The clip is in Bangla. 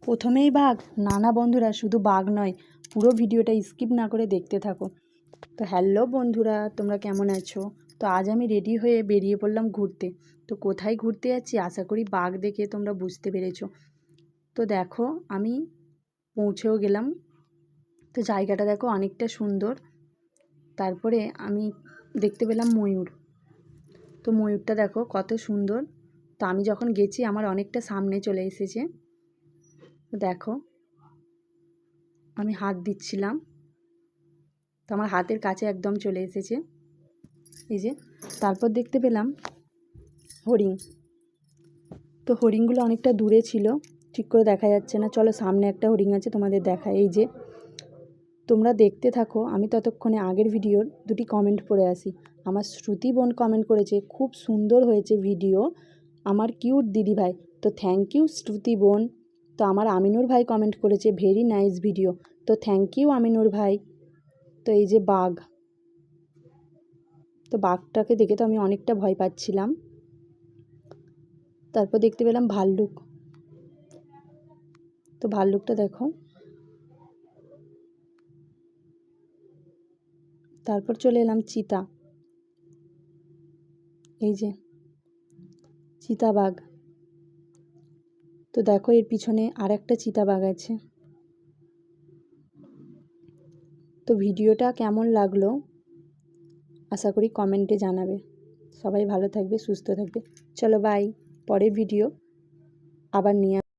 প্রথমেই বাঘ? না না বন্ধুরা, শুধু বাঘ নয়, পুরো ভিডিওটা স্কিপ না করে দেখতে থাকো। তো হ্যালো বন্ধুরা, তোমরা কেমন আছো? তো আজ আমি রেডি হয়ে বেরিয়ে পড়লাম ঘুরতে। তো কোথায় ঘুরতে যাচ্ছি আশা করি বাঘ দেখে তোমরা বুঝতে পেরেছো। তো দেখো আমি পৌঁছেও গেলাম। তো জায়গাটা দেখো অনেকটা সুন্দর। তারপরে আমি দেখতে পেলাম ময়ূর। তো ময়ূরটা দেখো কত সুন্দর। তো আমি যখন গেছি আমার অনেকটা সামনে চলে এসেছে। দেখো আমি হাত দিচ্ছিলাম, তো আমার হাতের কাছে একদম চলে এসেছে। এই যে তারপর দেখতে পেলাম হরিণ। তো হরিণগুলো অনেকটা দূরে ছিল, ঠিক করে দেখা যাচ্ছে না। চলো সামনে একটা হরিণ আছে, তোমাদের দেখায়। এই যে তোমরা দেখতে থাকো, আমি ততক্ষণে আগের ভিডিওর দুটি কমেন্ট পড়ে আসি। আমার শ্রুতি বোন কমেন্ট করেছে খুব সুন্দর হয়েছে ভিডিও, আমার কিউট দিদি ভাই। তো থ্যাংক ইউ শ্রুতি বোন। তো আমার আমিনুর ভাই কমেন্ট করেছে ভেরি নাইস ভিডিও। তো থ্যাংক ইউ আমিনুর ভাই। তো এই যে বাঘ, তো বাঘটাকে দেখে তো আমি অনেকটা ভয় পাচ্ছিলাম। তারপর দেখতে পেলাম ভাল্লুক। তো ভাল্লুকটা দেখো। তারপর চলে এলাম চিতা। এই যে চিতাবাঘ। তো দেখো এর পিছনে আর একটা চিতাবাঘ আছে। তো ভিডিওটা কেমন লাগলো আশা করি কমেন্টে জানাবে। সবাই ভালো থাকবে, সুস্থ থাকবে। চলো বাই, পরের ভিডিও আবার নিয়ে